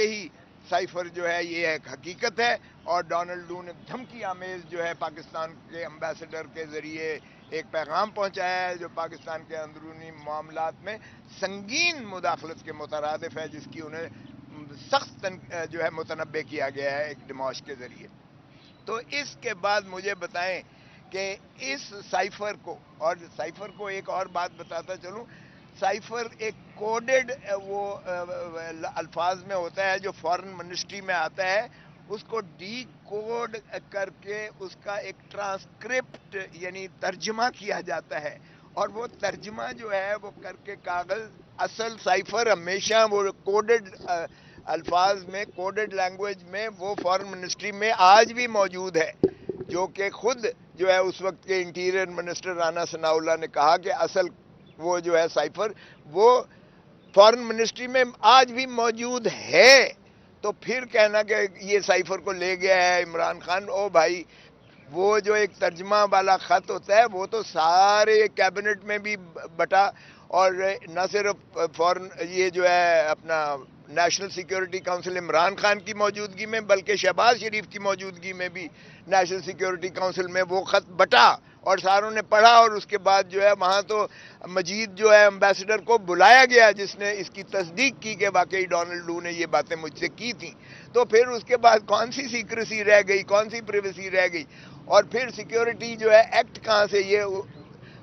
واقعی سائفر جو ہے یہ ایک حقیقت ہے، اور ڈونلڈ لو نے دھمکی آمیز جو ہے پاکستان کے امبیسڈر کے ذریعے ایک پیغام پہنچایا ہے جو پاکستان کے اندرونی معاملات میں سنگین مداخلت کے مترادف ہے، جس کی انہیں سخت جو ہے متنبع کیا گیا ہے ایک ڈیماش کے ذریعے۔ تو اس کے بعد مجھے بتائیں کہ اس سائفر کو، اور سائفر کو ایک اور بات بتاتا چلوں، سائفر ایک کوڈڈ وہ الفاظ میں ہوتا ہے جو فارن منسٹری میں آتا ہے، اس کو ڈی کوڈ کر کے اس کا ایک ٹرانسکرپٹ یعنی ترجمہ کیا جاتا ہے، اور وہ ترجمہ جو ہے وہ کر کے کاغذ، اصل سائفر ہمیشہ وہ کوڈڈ الفاظ میں، کوڈڈ لینگویج میں وہ فارن منسٹری میں آج بھی موجود ہے، جو کہ خود جو ہے اس وقت کے انٹیریئر منسٹر رانا ثناء اللہ نے کہا کہ اصل وہ جو ہے سائفر وہ فارن منسٹری میں آج بھی موجود ہے۔ تو پھر کہنا کہ یہ سائفر کو لے گیا ہے عمران خان، او بھائی وہ جو ایک ترجمہ والا خط ہوتا ہے وہ تو سارے کیبنٹ میں بھی بٹا، اور نہ صرف فورن یہ جو ہے اپنا national security council Imran Khan کی موجودگی میں، بلکہ شہباز شریف کی موجودگی میں بھی نیشنل سیکیورٹی کونسل میں وہ خط بٹا اور ساروں نے پڑھا، اور اس کے بعد جو ہے وہاں تو مجید جو ہے امبیسڈر کو بلایا گیا جس نے اس کی تصدیق کی کہ واقعی ڈونلڈ لو نے یہ باتیں مجھ سے کی تھیں۔ تو پھر اس کے بعد کون سی سیکریسی رہ گئی، کون سی پریویسی رہ گئی؟ اور پھر سیکیورٹی جو ہے ایکٹ کہاں سے؟ یہ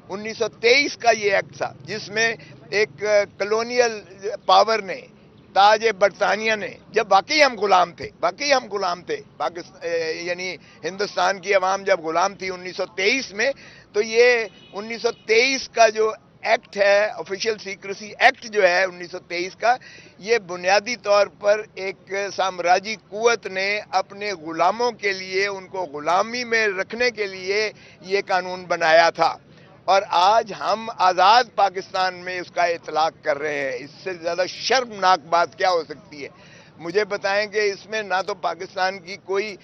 1923 کا یہ ایکٹ تھا جس میں ایک کلونیل پاور نے، تاج برطانیہ نے، جب واقعی ہم غلام تھے یعنی ہندوستان کی عوام جب غلام تھی 1923 میں، تو یہ 1923 کا جو ایکٹ ہے، آفیشیل سیکریسی ایکٹ جو ہے 1923 کا، یہ بنیادی طور پر ایک سامراجی قوت نے اپنے غلاموں کے لیے، ان کو غلامی میں رکھنے کے لیے یہ قانون بنایا تھا، اور آج ہم آزاد پاکستان میں اس کا اطلاق کر رہے ہیں۔ اس سے زیادہ شرمناک بات کیا ہو سکتی ہے؟ مجھے بتائیں کہ اس میں نہ تو پاکستان کی کوئی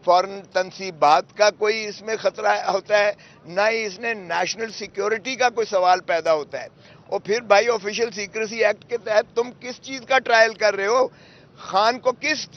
فورن تنصیبات کا کوئی اس میں خطرہ ہوتا ہے، نہ ہی اس نے نیشنل سیکیورٹی کا کوئی سوال پیدا ہوتا ہے۔ اور پھر بھائی آفیشیل سیکریسی ایکٹ کے تحت تم کس چیز کا ٹرائل کر رہے ہو؟ خان کو کس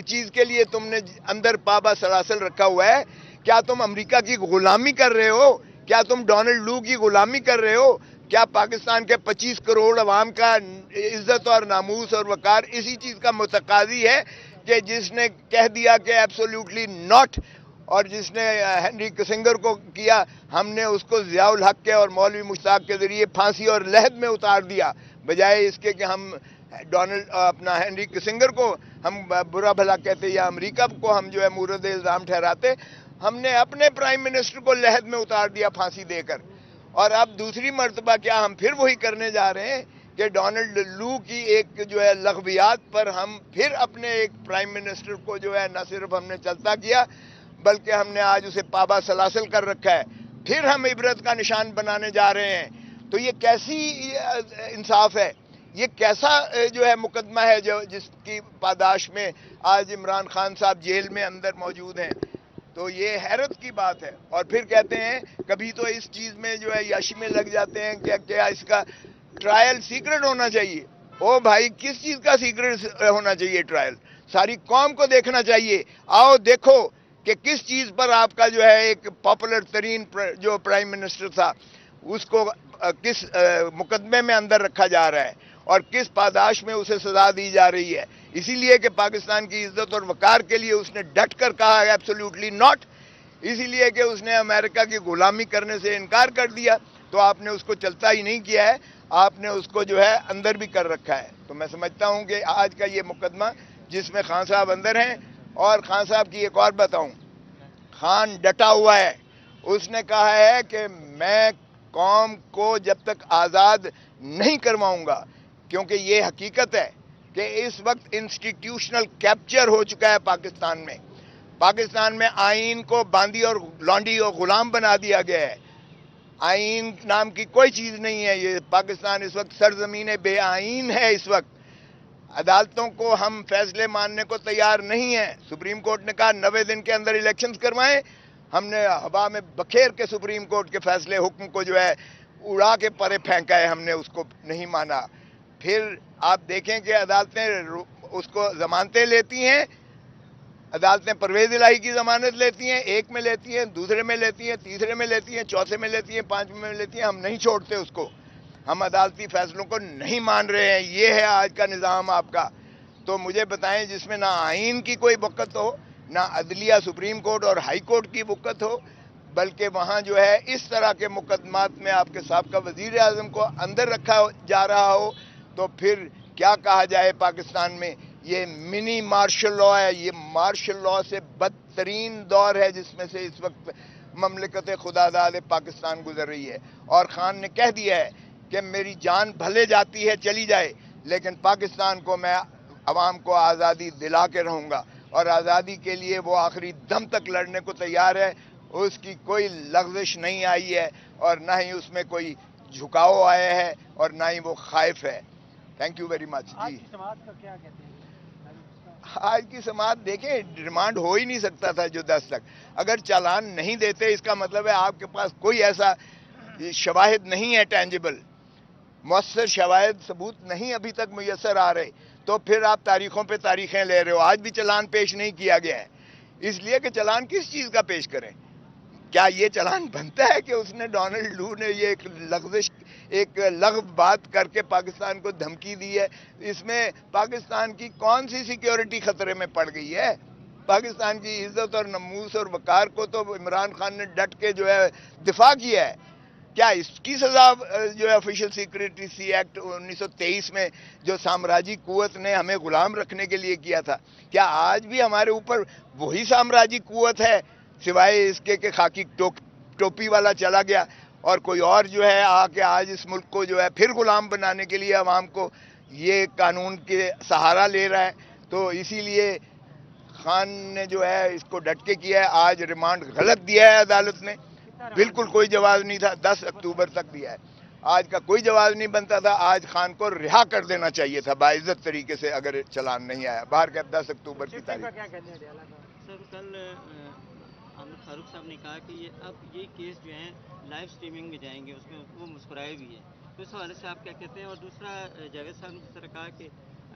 چیز کے لیے تم نے اندر پابا سلاسل رکھا ہوا ہے؟ کیا تم امریکہ کی غلامی کر رہے ہو؟ کیا تم ڈونلڈ لو کی غلامی کر رہے ہو؟ کیا پاکستان کے 25 کروڑ عوام کا عزت اور ناموس اور وقار اسی چیز کا متقاضی ہے کہ جس نے کہہ دیا کہ ایبسولوٹلی ناٹ، اور جس نے ہنری کسنگر کو کیا، ہم نے اس کو ضیاء الحق کے اور مولوی مشتاق کے ذریعے پھانسی اور لحد میں اتار دیا، بجائے اس کے کہ ہم اپنا ہنری کسنگر کو ہم برا بھلا کہتے یا امریکہ کو ہم جو ہے مورد الزام ٹھہراتے، ہم نے اپنے پرائم منسٹر کو لحد میں اتار دیا پھانسی دے کر۔ اور اب دوسری مرتبہ کیا ہم پھر وہی کرنے جا رہے ہیں کہ ڈونلڈ لو کی ایک جو ہے لغویات پر ہم پھر اپنے ایک پرائم منسٹر کو جو ہے نہ صرف ہم نے چلتا کیا بلکہ ہم نے آج اسے پابا سلاسل کر رکھا ہے، پھر ہم عبرت کا نشان بنانے جا رہے ہیں۔ تو یہ کیسی انصاف ہے؟ یہ کیسا جو ہے مقدمہ ہے جس کی پاداش میں آج عمران خان صاحب جیل میں اندر موجود ہیں؟ تو یہ حیرت کی بات ہے۔ اور پھر کہتے ہیں کبھی تو اس چیز میں جو ہے یاشی میں لگ جاتے ہیں کہ کیا اس کا ٹرائل سیکرٹ ہونا چاہیے۔ او بھائی کس چیز کا سیکرٹ ہونا چاہیے ٹرائل؟ ساری قوم کو دیکھنا چاہیے، آؤ دیکھو کہ کس چیز پر آپ کا جو ہے ایک پاپولر ترین جو پرائم منسٹر تھا اس کو کس مقدمے میں اندر رکھا جا رہا ہے اور کس پاداش میں اسے سزا دی جا رہی ہے، اسی لیے کہ پاکستان کی عزت اور وقار کے لیے اس نے ڈٹ کر کہا ہے ایبسولوٹلی ناٹ، اسی لیے کہ اس نے امریکہ کی غلامی کرنے سے انکار کر دیا، تو آپ نے اس کو چلتا ہی نہیں کیا ہے، آپ نے اس کو جو ہے اندر بھی کر رکھا ہے۔ تو میں سمجھتا ہوں کہ آج کا یہ مقدمہ جس میں خان صاحب اندر ہیں، اور خان صاحب کی ایک اور بتاؤں، خان ڈٹا ہوا ہے، اس نے کہا ہے کہ میں قوم کو جب تک آزاد نہیں کرواؤں گا، کیونکہ یہ حقیقت ہے کہ اس وقت انسٹیٹیوشنل کیپچر ہو چکا ہے پاکستان میں آئین کو باندی اور لانڈی اور غلام بنا دیا گیا ہے، آئین نام کی کوئی چیز نہیں ہے، یہ پاکستان اس وقت سرزمین بے آئین ہے۔ اس وقت عدالتوں کو ہم فیصلے ماننے کو تیار نہیں ہیں، سپریم کورٹ نے کہا 90 دن کے اندر الیکشنز کروائیں، ہم نے ہوا میں بکھیر کے سپریم کورٹ کے فیصلے حکم کو جو ہے اڑا کے پرے پھینکا ہے، ہم نے اس کو نہیں مانا۔ پھر آپ دیکھیں کہ عدالتیں اس کو ضمانتیں لیتی ہیں، عدالتیں پرویز الہی کی ضمانت لیتی ہیں، ایک میں لیتی ہیں، دوسرے میں لیتی ہیں، تیسرے میں لیتی ہیں، چوتھے میں لیتی ہیں، پانچویں میں لیتی ہیں. ہم نہیں چھوڑتے اس کو، ہم عدالتی فیصلوں کو نہیں مان رہے ہیں. یہ ہے آج کا نظام آپ کا. تو مجھے بتائیں جس میں نہ آئین کی کوئی وقت ہو، نہ عدلیہ سپریم کورٹ اور ہائی کورٹ کی وقت ہو، بلکہ وہاں جو ہے اس طرح کے مقدمات میں آپ کے سابقہ وزیر اعظم کو اندر رکھا جا رہا ہو، تو پھر کیا کہا جائے پاکستان میں. یہ منی مارشل لا ہے، یہ مارشل لا سے بدترین دور ہے جس میں سے اس وقت مملکت خداداد پاکستان گزر رہی ہے. اور خان نے کہہ دیا ہے کہ میری جان بھلے جاتی ہے چلی جائے، لیکن پاکستان کو میں عوام کو آزادی دلا کے رہوں گا، اور آزادی کے لیے وہ آخری دم تک لڑنے کو تیار ہے. اس کی کوئی لغزش نہیں آئی ہے، اور نہ ہی اس میں کوئی جھکاؤ آیا ہے، اور نہ ہی وہ خائف ہے. Thank you very much. آج کی سماعت کا کیا کہتے ہیں؟ آج کی سماعت دیکھیں، ریمانڈ ہو ہی نہیں سکتا تھا جو 10 تک. اگر چالان نہیں دیتے اس کا مطلب ہے آپ کے پاس کوئی ایسا شواہد نہیں ہے ٹینجیبل، مؤثر شواہد ثبوت نہیں ابھی تک میسر آ رہے، تو پھر آپ تاریخوں پہ تاریخیں لے رہے ہو. آج بھی چالان پیش نہیں کیا گیا ہے، اس لیے کہ چالان کس چیز کا پیش کریں. کیا یہ چالان بنتا ہے کہ اس نے ڈونلڈ لو نے یہ ایک لغو بات کر کے پاکستان کو دھمکی دی ہے؟ اس میں پاکستان کی کون سی سیکیورٹی خطرے میں پڑ گئی ہے؟ پاکستان کی عزت اور نموس اور وقار کو تو عمران خان نے ڈٹ کے جو ہے دفاع کیا ہے. کیا اس کی سزا جو ہے آفیشل سیکریٹسی ایکٹ 1923 میں جو سامراجی قوت نے ہمیں غلام رکھنے کے لیے کیا تھا، کیا آج بھی ہمارے اوپر وہی سامراجی قوت ہے، سوائے اس کے کہ خاکی ٹوپی والا چلا گیا اور کوئی اور جو ہے آ کے آج اس ملک کو جو ہے پھر غلام بنانے کے لیے عوام کو یہ قانون کے سہارا لے رہا ہے. تو اسی لیے خان نے جو ہے اس کو ڈٹ کے کیا ہے. آج ریمانڈ غلط دیا ہے عدالت نے، بالکل کوئی جواز نہیں تھا. 10 اکتوبر تک دیا ہے. آج کا کوئی جواز نہیں بنتا تھا. آج خان کو رہا کر دینا چاہیے تھا باعزت طریقے سے اگر چلان نہیں آیا. باہر کے 10 اکتوبر کی تاریخ. سر کل عامر فاروق صاحب نے کہا کہ اب یہ کیس جو ہیں لائیو سٹریمنگ میں جائیں گے، اس میں وہ مسکرائے بھی ہیں، تو اس حوالے سے آپ کیا کہتے ہیں؟ اور دوسرا جاوید صاحب نے جس طرح کہا کہ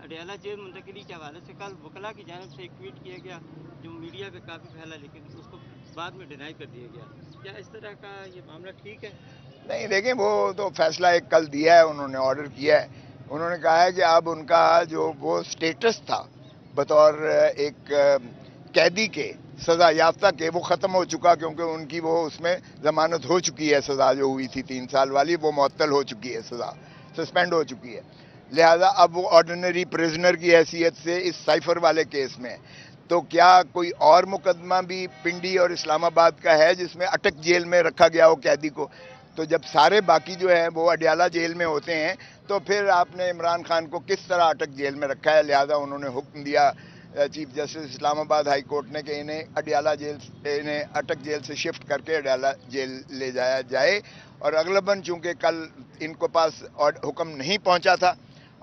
اڈیالہ جیل منتقلی کے حوالے سے کل وکلاء کی جانب سے ایک ٹویٹ کیا گیا جو میڈیا پہ کافی پھیلا، لیکن اس کو بعد میں ڈینائی کر دیا گیا. کیا اس طرح کا یہ معاملہ ٹھیک ہے؟ نہیں دیکھیں، وہ تو فیصلہ ایک کل دیا ہے، انہوں نے آرڈر کیا ہے. انہوں نے کہا ہے کہ اب ان کا جو وہ سٹیٹس تھا بطور ایک قیدی کے سزا یافتہ کے، وہ ختم ہو چکا، کیونکہ ان کی وہ اس میں ضمانت ہو چکی ہے. سزا جو ہوئی تھی 3 سال والی وہ معطل ہو چکی ہے، سزا سسپینڈ ہو چکی ہے. لہذا اب وہ آرڈینری پریزنر کی حیثیت سے اس سائفر والے کیس میں. تو کیا کوئی اور مقدمہ بھی پنڈی اور اسلام آباد کا ہے جس میں اٹک جیل میں رکھا گیا ہو قیدی کو؟ تو جب سارے باقی جو ہیں وہ اڈیالہ جیل میں ہوتے ہیں، تو پھر آپ نے عمران خان کو کس طرح اٹک جیل میں رکھا ہے؟ لہذا انہوں نے حکم دیا چیف جسٹس اسلام آباد ہائی کورٹ نے کہ انہیں اٹک جیل سے شفٹ کر کے اڈیالہ جیل لے جایا جائے. اور اغلباً چونکہ کل ان کو پاس حکم نہیں پہنچا تھا،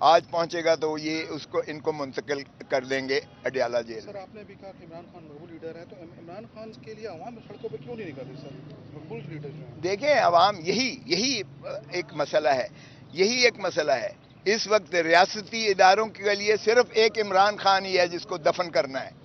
آج پہنچے گا تو یہ ان کو منتقل کر دیں گے اڈیالہ جیل. سر آپ نے بھی کہا کہ عمران خان مقبول لیڈر ہے، تو عمران خان کے لیے عوام سڑکوں پہ کیوں نہیں نکلتے سر؟ مقبول لیڈر جو ہیں، دیکھیں عوام یہی ایک مسئلہ ہے، یہی ایک مسئلہ ہے. اس وقت ریاستی اداروں کے لیے صرف ایک عمران خان ہی ہے جس کو دفن کرنا ہے.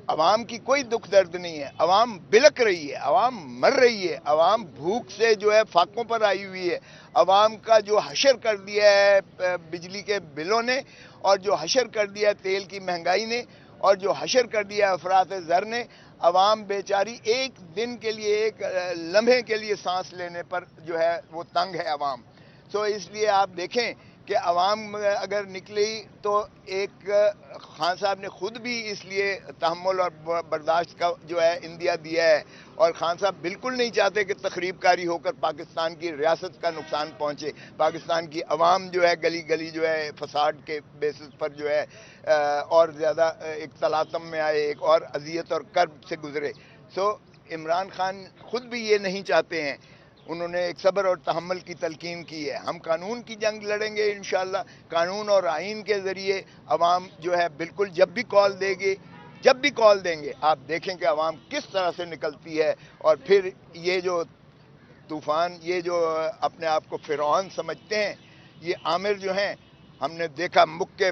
عوام کی کوئی دکھ درد نہیں ہے. عوام بلک رہی ہے، عوام مر رہی ہے، عوام بھوک سے جو ہے فاقوں پر آئی ہوئی ہے. عوام کا جو حشر کر دیا ہے بجلی کے بلوں نے، اور جو حشر کر دیا ہے تیل کی مہنگائی نے، اور جو حشر کر دیا ہے افراط زر نے، عوام بیچاری ایک دن کے لیے، ایک لمحے کے لیے سانس لینے پر جو ہے وہ تنگ ہے عوام. تو اس لیے آپ دیکھیں کہ عوام اگر نکلی تو ایک خان صاحب نے خود بھی اس لیے تحمل اور برداشت کا جو ہے اندیا دیا ہے. اور خان صاحب بالکل نہیں چاہتے کہ تخریب کاری ہو کر پاکستان کی ریاست کا نقصان پہنچے، پاکستان کی عوام جو ہے گلی گلی جو ہے فساد کے بیسس پر جو ہے اور زیادہ ایک تلاطم میں آئے، ایک اور اذیت اور کرب سے گزرے. سو عمران خان خود بھی یہ نہیں چاہتے ہیں. انہوں نے ایک صبر اور تحمل کی تلقین کی ہے. ہم قانون کی جنگ لڑیں گے انشاءاللہ. قانون اور آئین کے ذریعے عوام جو ہے بالکل جب بھی کال دیں گے آپ دیکھیں کہ عوام کس طرح سے نکلتی ہے. اور پھر یہ جو طوفان، یہ جو اپنے آپ کو فرعون سمجھتے ہیں، یہ عامر جو ہیں، ہم نے دیکھا مکہ